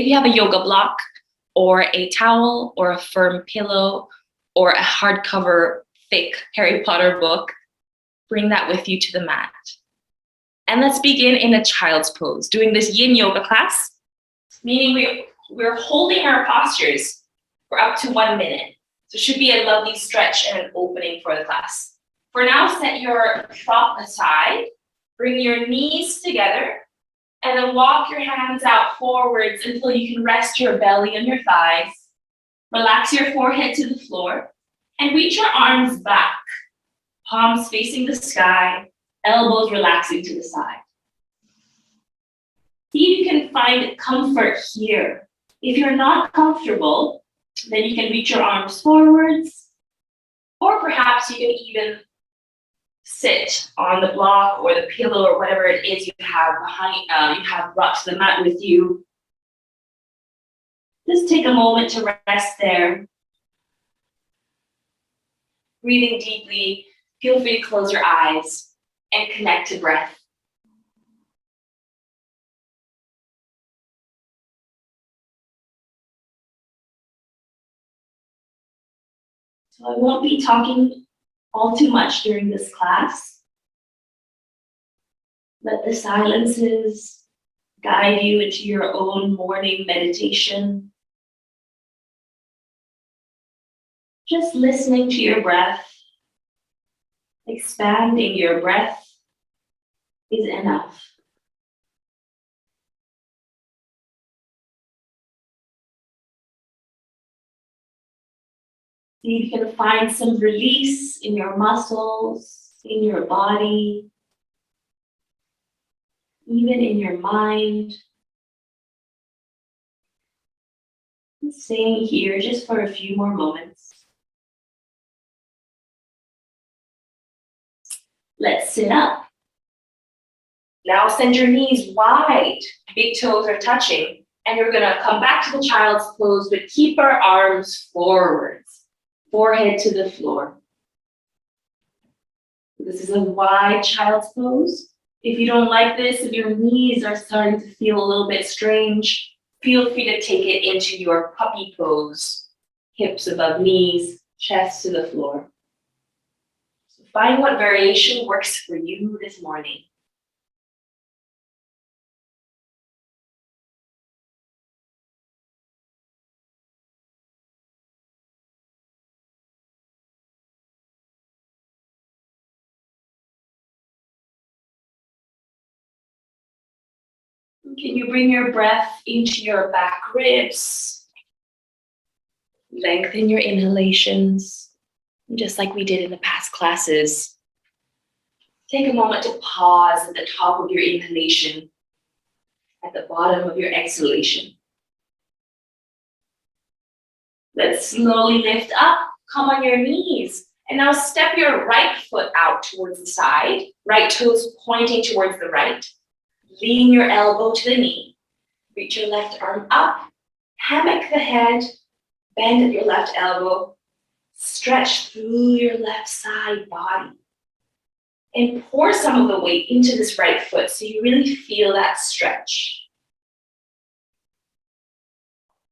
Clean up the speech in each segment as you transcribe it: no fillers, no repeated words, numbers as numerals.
if you have a yoga block or a towel or a firm pillow or a hardcover thick Harry Potter book, bring that with you to the mat. And let's begin in a child's pose, doing this yin yoga class, meaning we're holding our postures for up to 1 minute. So it should be a lovely stretch and an opening for the class. For now, set your prop aside, bring your knees together, and then walk your hands out forwards until you can rest your belly on your thighs. Relax your forehead to the floor and reach your arms back, palms facing the sky, elbows relaxing to the side. See if you can find comfort here. If you're not comfortable, then you can reach your arms forwards, or perhaps you can even sit on the block or the pillow or whatever it is you have brought to the mat with you. Just take a moment to rest there. Breathing deeply, feel free to close your eyes and connect to breath. So I won't be talking all too much during this class. Let the silences guide you into your own morning meditation. Just listening to your breath, expanding your breath is enough. See if you can find some release in your muscles, in your body, even in your mind. Staying here just for a few more moments. Let's sit up. Now send your knees wide, big toes are touching, and you're gonna come back to the child's pose, but keep our arms forwards, forehead to the floor. This is a wide child's pose. If you don't like this, if your knees are starting to feel a little bit strange, feel free to take it into your puppy pose, hips above knees, chest to the floor. So find what variation works for you this morning. Can you bring your breath into your back ribs? Lengthen your inhalations, just like we did in the past classes. Take a moment to pause at the top of your inhalation, at the bottom of your exhalation. Let's slowly lift up, come on your knees, and now step your right foot out towards the side, right toes pointing towards the right. Lean your elbow to the knee. Reach your left arm up. Hammock the head. Bend at your left elbow. Stretch through your left side body. And pour some of the weight into this right foot so you really feel that stretch.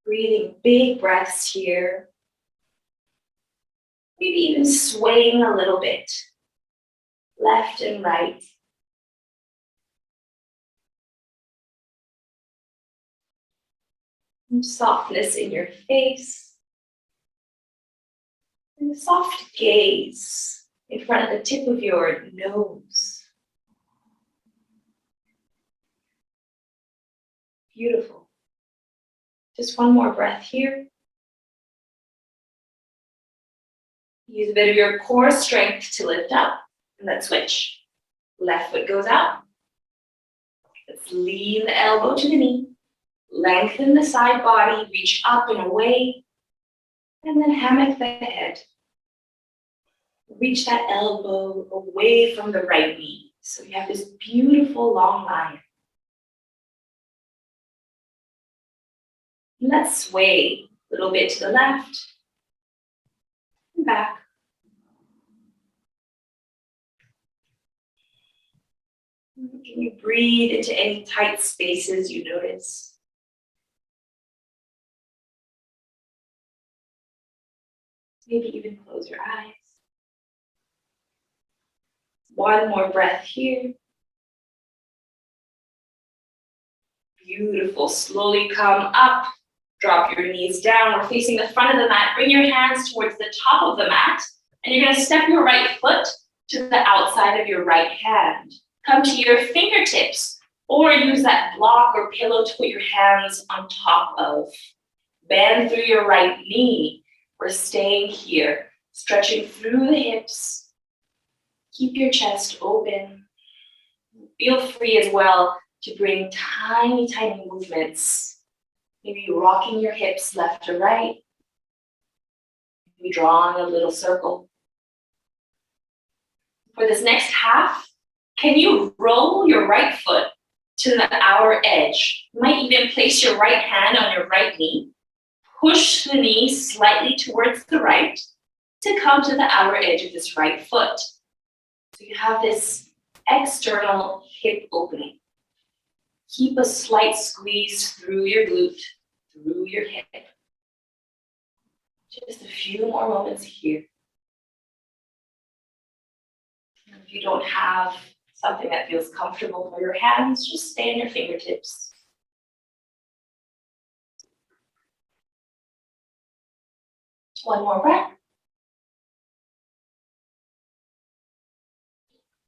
Breathing big breaths here. Maybe even swaying a little bit. Left and right. Softness in your face, and a soft gaze in front of the tip of your nose. Beautiful. Just one more breath here. Use a bit of your core strength to lift up, and let's switch. Left foot goes out. Let's lean the elbow to the knee. Lengthen the side body, reach up and away, and then hammock the head. Reach that elbow away from the right knee. So you have this beautiful long line. Let's sway a little bit to the left and back. Can you breathe into any tight spaces you notice? Maybe even close your eyes. One more breath here. Beautiful. Slowly come up. Drop your knees down. We're facing the front of the mat. Bring your hands towards the top of the mat. And you're going to step your right foot to the outside of your right hand. Come to your fingertips or use that block or pillow to put your hands on top of. Bend through your right knee. We're staying here, stretching through the hips. Keep your chest open. Feel free as well to bring tiny, tiny movements. Maybe rocking your hips left to right. Maybe drawing a little circle. For this next half, can you roll your right foot to the outer edge? You might even place your right hand on your right knee. Push the knee slightly towards the right to come to the outer edge of this right foot. So you have this external hip opening. Keep a slight squeeze through your glute, through your hip. Just a few more moments here. If you don't have something that feels comfortable for your hands, just stay on your fingertips. One more breath.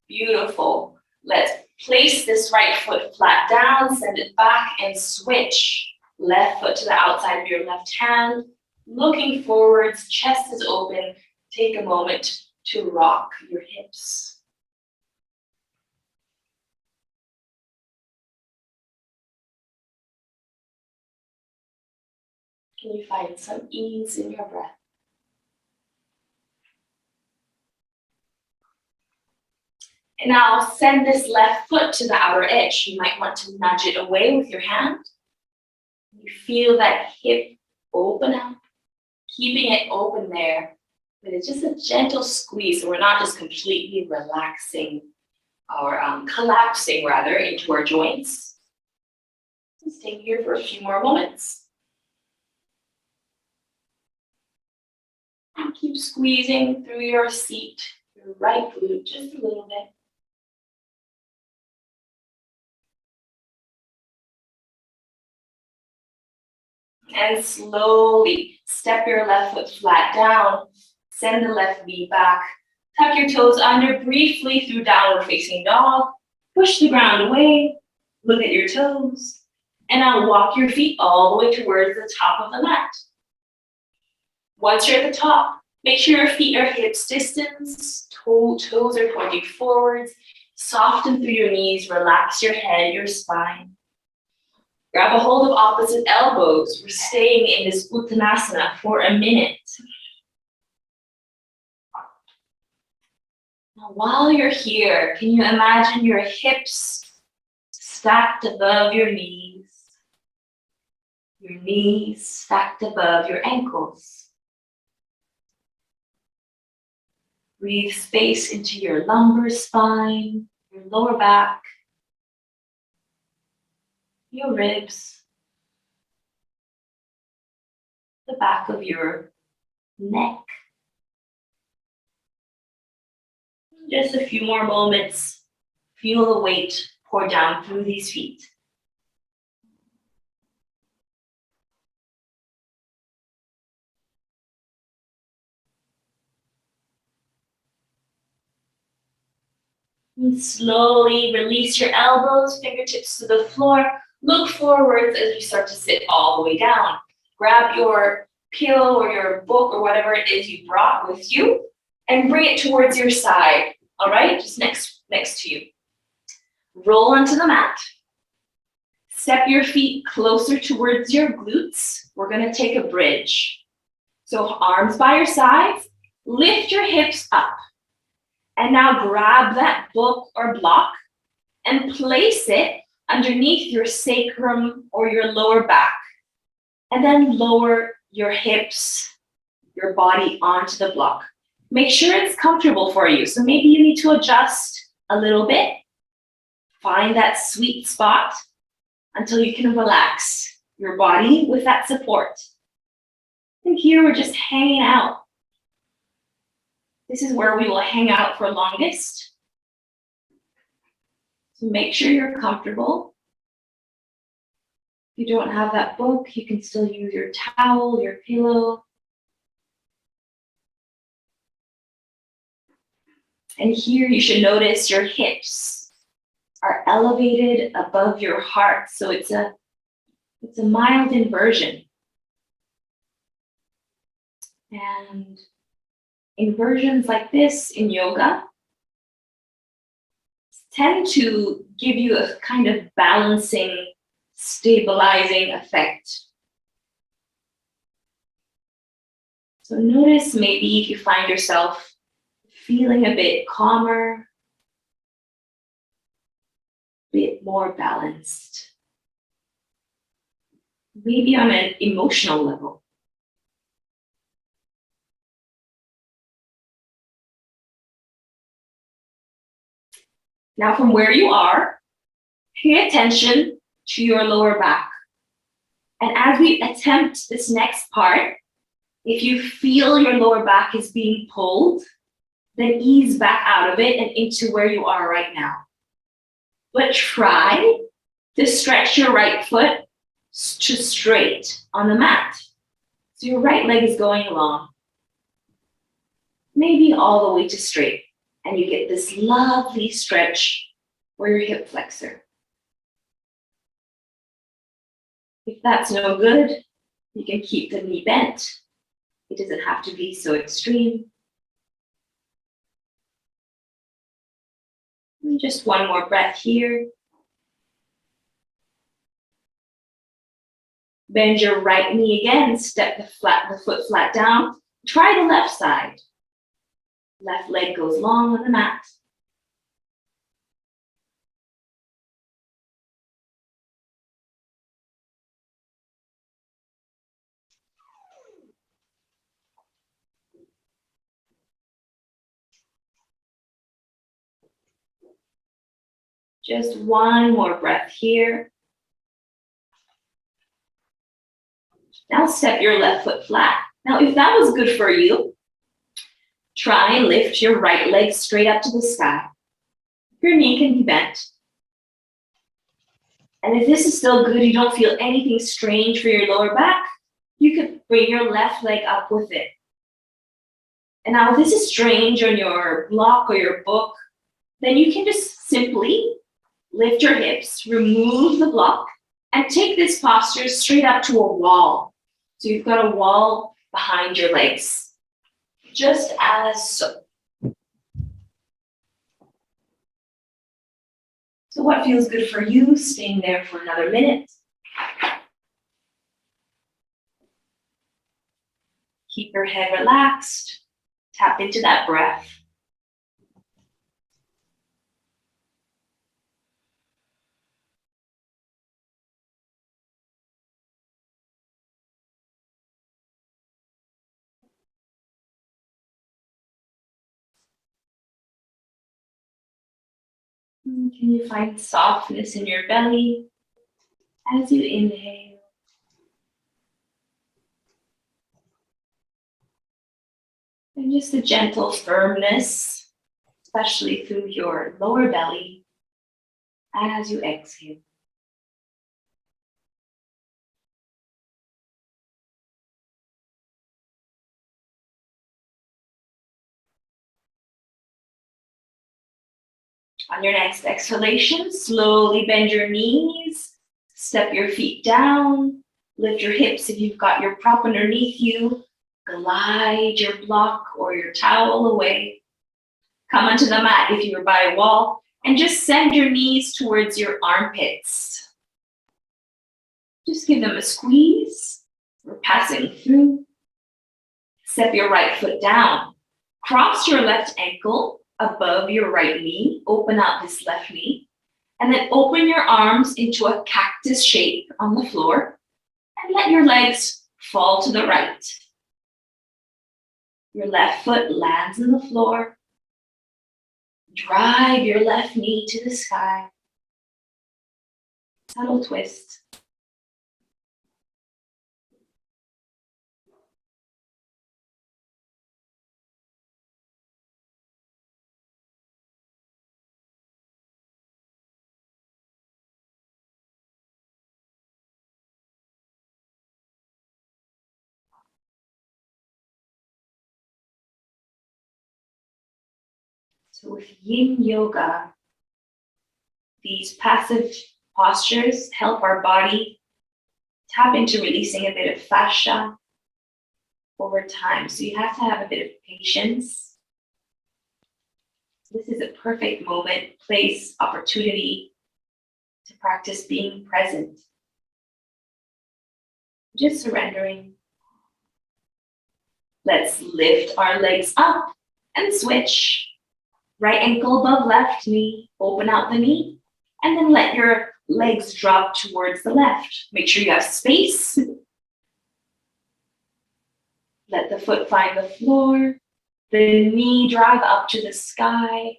Beautiful. Let's place this right foot flat down, send it back, and switch. Left foot to the outside of your left hand. Looking forwards, chest is open. Take a moment to rock your hips. Can you find some ease in your breath? And now send this left foot to the outer edge. You might want to nudge it away with your hand. You feel that hip open up, keeping it open there. But it's just a gentle squeeze, so we're not just completely relaxing or collapsing rather into our joints. Let's stay here for a few more moments. And keep squeezing through your seat, your right glute, just a little bit. And slowly step your left foot flat down. Send the left knee back. Tuck your toes under briefly through downward facing dog. Push the ground away. Look at your toes. And now walk your feet all the way towards the top of the mat. Once you're at the top, make sure your feet are hips distance. Toes are pointing forwards. Soften through your knees. Relax your head, your spine. Grab a hold of opposite elbows. We're staying in this Uttanasana for a minute. Now, while you're here, can you imagine your hips stacked above your knees stacked above your ankles? Breathe space into your lumbar spine, your lower back, your ribs, the back of your neck. Just a few more moments. Feel the weight pour down through these feet. And slowly release your elbows, fingertips to the floor. Look forwards as you start to sit all the way down. Grab your pillow or your book or whatever it is you brought with you and bring it towards your side, all right? Just next to you. Roll onto the mat. Step your feet closer towards your glutes. We're gonna take a bridge. So arms by your sides, lift your hips up. And now grab that book or block and place it underneath your sacrum or your lower back. And then lower your hips, your body onto the block. Make sure it's comfortable for you. So maybe you need to adjust a little bit. Find that sweet spot until you can relax your body with that support. And here we're just hanging out. This is where we will hang out for longest. So make sure you're comfortable. If you don't have that book, you can still use your towel, your pillow. And here you should notice your hips are elevated above your heart. So it's a mild inversion. And inversions like this in yoga tend to give you a kind of balancing, stabilizing effect. So notice maybe if you find yourself feeling a bit calmer, a bit more balanced, maybe on an emotional level. Now from where you are, pay attention to your lower back. And as we attempt this next part, if you feel your lower back is being pulled, then ease back out of it and into where you are right now. But try to stretch your right foot to straight on the mat. So your right leg is going along, maybe all the way to straight. And you get this lovely stretch for your hip flexor. If that's no good, you can keep the knee bent. It doesn't have to be so extreme. And just one more breath here. Bend your right knee again, step the foot flat down. Try the left side. Left leg goes long on the mat. Just one more breath here. Now step your left foot flat. Now, if that was good for you, try and lift your right leg straight up to the sky. Your knee can be bent. And if this is still good, you don't feel anything strange for your lower back, you could bring your left leg up with it. And now if this is strange on your block or your book, then you can just simply lift your hips, remove the block, and take this posture straight up to a wall. So you've got a wall behind your legs, just as so. So what feels good for you? Staying there for another minute. Keep your head relaxed. Tap into that breath. Can you find softness in your belly as you inhale? And just a gentle firmness, especially through your lower belly as you exhale. On your next exhalation, slowly bend your knees, step your feet down, lift your hips if you've got your prop underneath you, glide your block or your towel away. Come onto the mat if you're by a wall, and just send your knees towards your armpits. Just give them a squeeze. We're passing through. Step your right foot down. Cross your left ankle above your right knee. Open out this left knee. And then open your arms into a cactus shape on the floor. And let your legs fall to the right. Your left foot lands on the floor. Drive your left knee to the sky. Subtle twist. So with Yin Yoga, these passive postures help our body tap into releasing a bit of fascia over time. So you have to have a bit of patience. This is a perfect moment, place, opportunity to practice being present. Just surrendering. Let's lift our legs up and switch. Right ankle above left knee, open out the knee, and then let your legs drop towards the left. Make sure you have space. Let the foot find the floor, the knee drive up to the sky.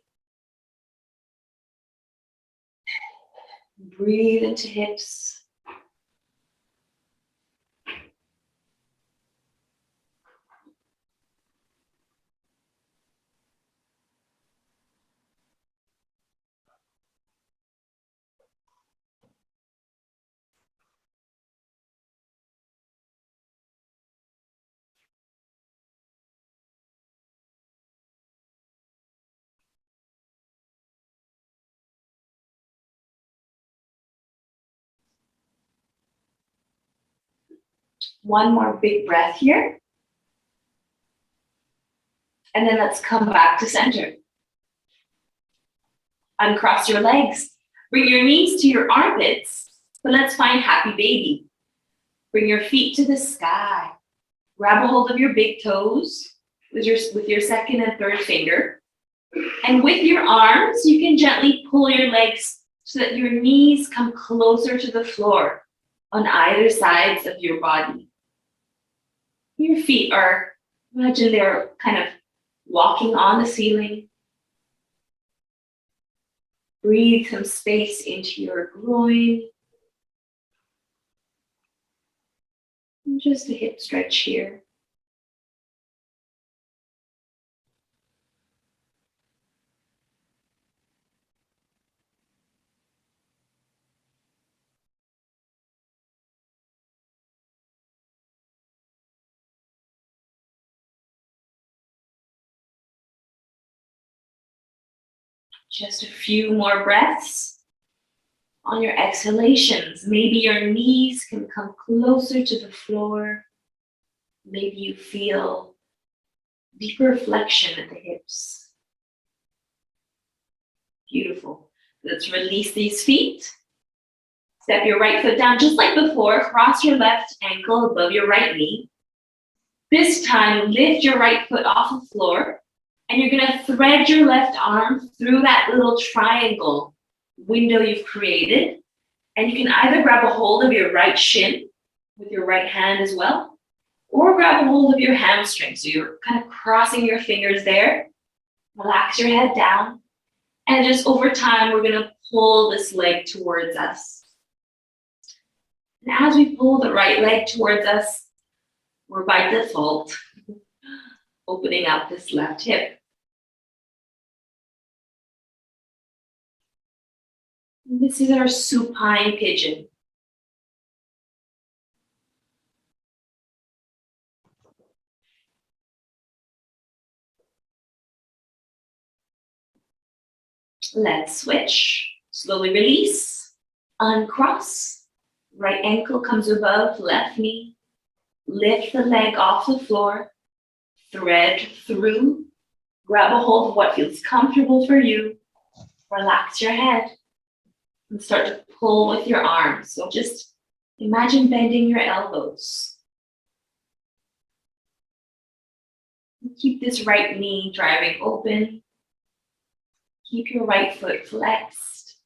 Breathe into hips. One more big breath here. And then let's come back to center. Uncross your legs. Bring your knees to your armpits, but let's find happy baby. Bring your feet to the sky. Grab a hold of your big toes with your second and third finger. And with your arms, you can gently pull your legs so that your knees come closer to the floor on either sides of your body. Your feet are, imagine they're kind of walking on the ceiling. Breathe some space into your groin. And just a hip stretch here. Just a few more breaths. On your exhalations, maybe your knees can come closer to the floor. Maybe you feel deeper flexion at the hips. Beautiful. Let's release these feet. Step your right foot down just like before. Cross your left ankle above your right knee. This time, lift your right foot off the floor, and you're gonna thread your left arm through that little triangle window you've created. And you can either grab a hold of your right shin with your right hand as well, or grab a hold of your hamstring. So you're kind of crossing your fingers there. Relax your head down. And just over time, we're gonna pull this leg towards us. And as we pull the right leg towards us, we're by default opening up this left hip. This is our supine pigeon. Let's switch. Slowly release, uncross. Right ankle comes above left knee. Lift the leg off the floor. Thread through. Grab a hold of what feels comfortable for you. Relax your head. And start to pull with your arms. So just imagine bending your elbows. Keep this right knee driving open. Keep your right foot flexed.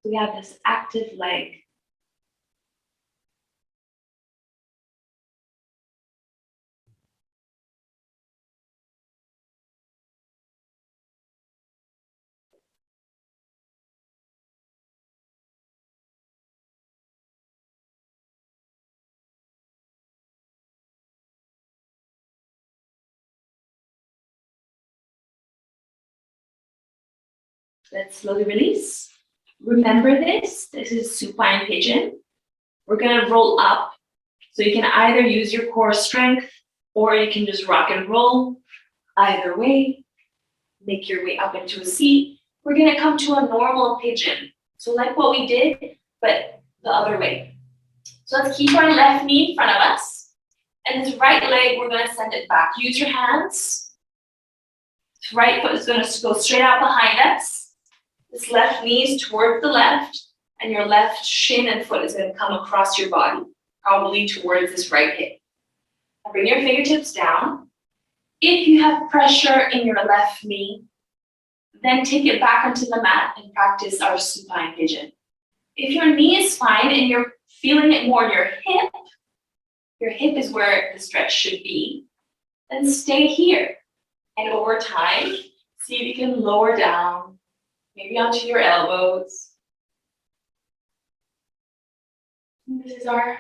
We have this active leg. Let's slowly release. Remember this is supine pigeon. We're gonna roll up. So you can either use your core strength or you can just rock and roll. Either way, make your way up into a seat. We're gonna come to a normal pigeon. So like what we did, but the other way. So let's keep our left knee in front of us. And this right leg, we're gonna send it back. Use your hands. This right foot is gonna go straight out behind us. This left knee is towards the left, and your left shin and foot is gonna come across your body, probably towards this right hip. Now bring your fingertips down. If you have pressure in your left knee, then take it back onto the mat and practice our supine pigeon. If your knee is fine and you're feeling it more in your hip is where the stretch should be, then stay here. And over time, see if you can lower down, maybe onto your elbows. And this is our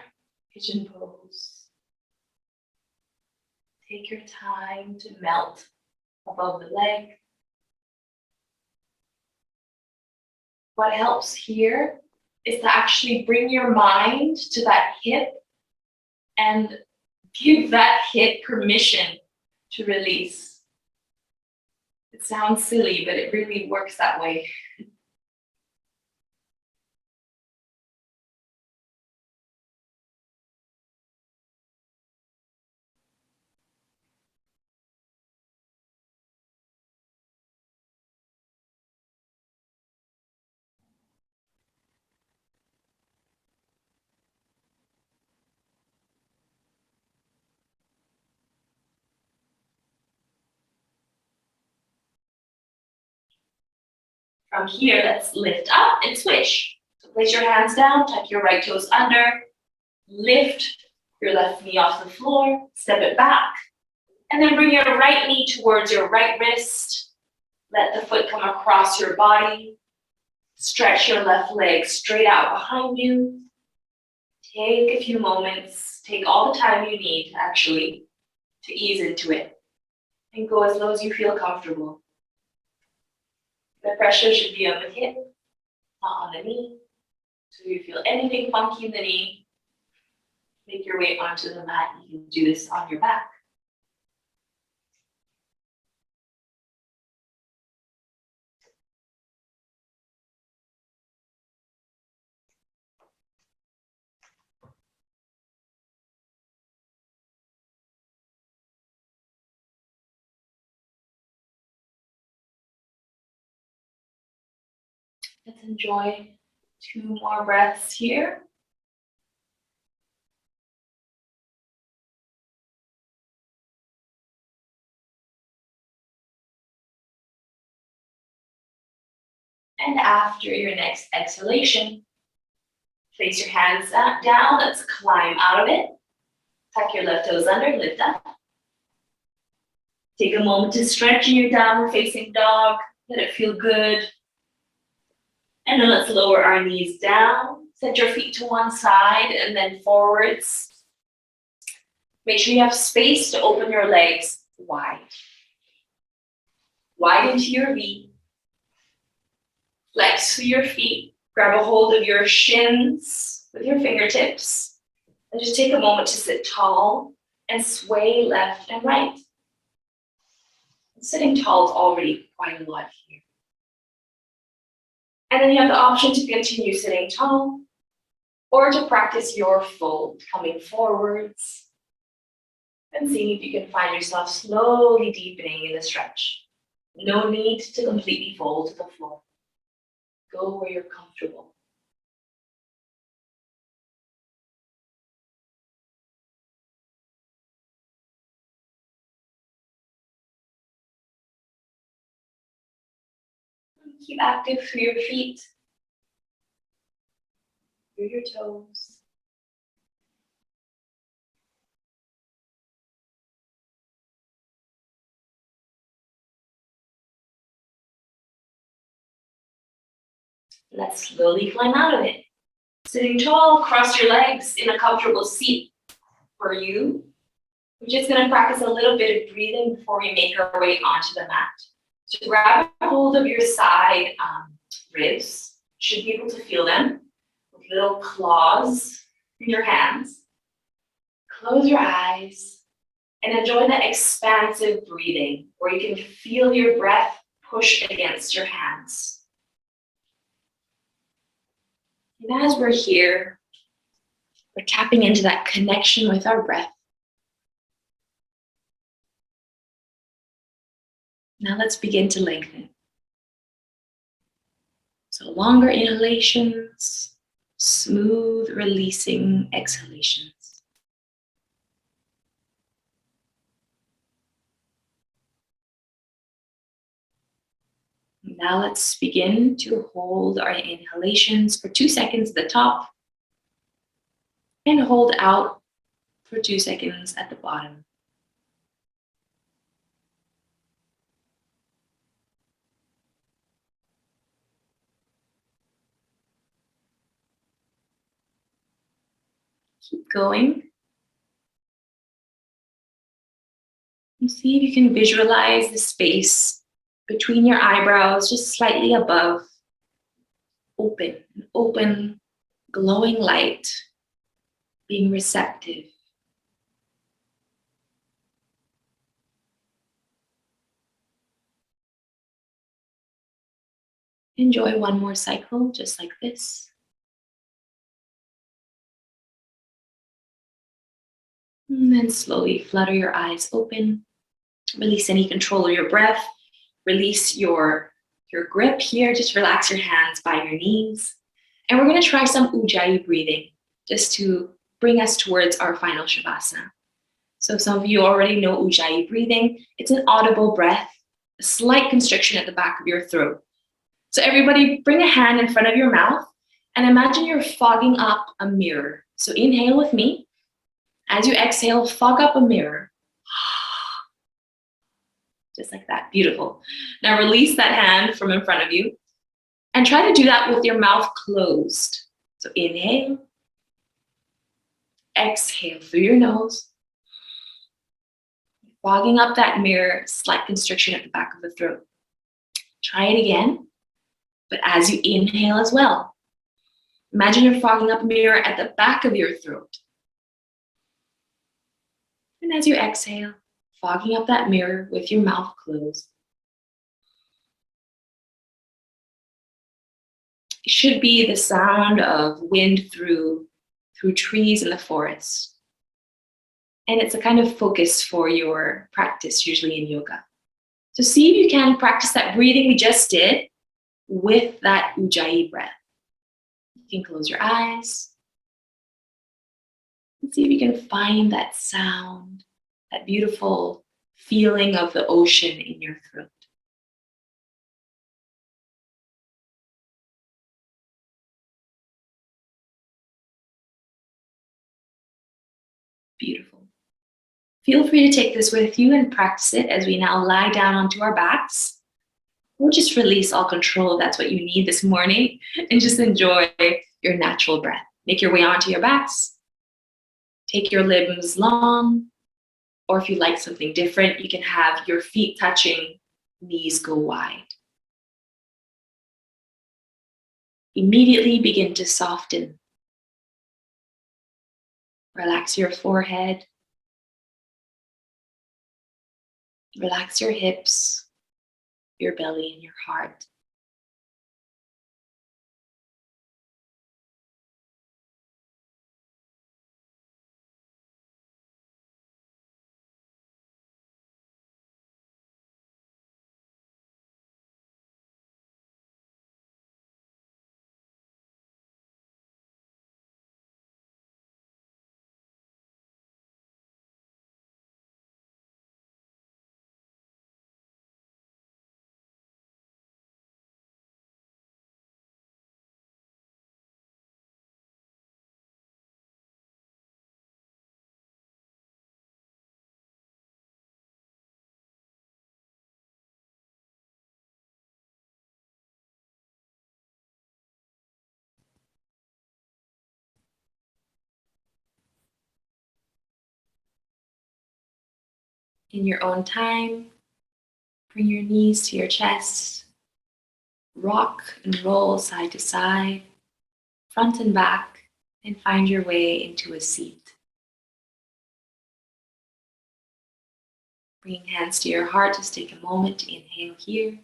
pigeon pose. Take your time to melt above the leg. What helps here is to actually bring your mind to that hip and give that hip permission to release. It sounds silly, but it really works that way. From here, let's lift up and switch. So place your hands down, tuck your right toes under, lift your left knee off the floor, step it back, and then bring your right knee towards your right wrist. Let the foot come across your body. Stretch your left leg straight out behind you. Take a few moments, take all the time you need actually to ease into it, and go as low as you feel comfortable. The pressure should be on the hip, not on the knee. So if you feel anything funky in the knee, make your way onto the mat. You can do this on your back. Let's enjoy 2 more breaths here. And after your next exhalation, place your hands down. Let's climb out of it. Tuck your left toes under, lift up. Take a moment to stretch in your downward facing dog. Let it feel good. And then let's lower our knees down. Set your feet to one side and then forwards. Make sure you have space to open your legs wide. Wide into your V. Flex through your feet. Grab a hold of your shins with your fingertips. And just take a moment to sit tall and sway left and right. Sitting tall is already quite a lot here. And then you have the option to continue sitting tall or to practice your fold, coming forwards and seeing if you can find yourself slowly deepening in the stretch. No need to completely fold to the floor. Go where you're comfortable. Keep active through your feet, through your toes. Let's slowly climb out of it. Sitting tall, cross your legs in a comfortable seat for you. We're just going to practice a little bit of breathing before we make our way onto the mat. So grab a hold of your side ribs. You should be able to feel them with little claws in your hands. Close your eyes and enjoy the expansive breathing where you can feel your breath push against your hands. And as we're here, we're tapping into that connection with our breath. Now let's begin to lengthen. So longer inhalations, smooth releasing exhalations. Now let's begin to hold our inhalations for 2 seconds at the top and hold out for 2 seconds at the bottom. Keep going. And see if you can visualize the space between your eyebrows, just slightly above. Open, open, glowing light, being receptive. Enjoy one more cycle, just like this. And then slowly flutter your eyes open. Release any control of your breath. Release your grip here. Just relax your hands by your knees. And we're going to try some Ujjayi breathing, just to bring us towards our final Shavasana. So some of you already know Ujjayi breathing. It's an audible breath, a slight constriction at the back of your throat. So everybody bring a hand in front of your mouth and imagine you're fogging up a mirror. So inhale with me. As you exhale, fog up a mirror. Just like that, beautiful. Now release that hand from in front of you and try to do that with your mouth closed. So inhale, exhale through your nose, fogging up that mirror, slight constriction at the back of the throat. Try it again, but as you inhale as well. Imagine you're fogging up a mirror at the back of your throat. And as you exhale, fogging up that mirror with your mouth closed. It should be the sound of wind through trees in the forest. And it's a kind of focus for your practice, usually in yoga. So see if you can practice that breathing we just did with that Ujjayi breath. You can close your eyes and see if you can find that sound, that beautiful feeling of the ocean in your throat. Beautiful. Feel free to take this with you and practice it as we now lie down onto our backs. Or just release all control if that's what you need this morning and just enjoy your natural breath. Make your way onto your backs. Take your limbs long, or if you like something different, you can have your feet touching, knees go wide. Immediately begin to soften. Relax your forehead. Relax your hips, your belly, and your heart. In your own time, bring your knees to your chest. Rock and roll side to side, front and back, and find your way into a seat. Bringing hands to your heart, just take a moment to inhale here.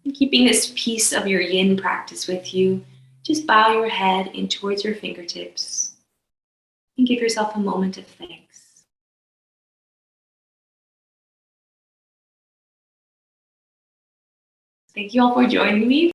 And keeping this piece of your yin practice with you, just bow your head in towards your fingertips and give yourself a moment of thanks. Thank you all for joining me.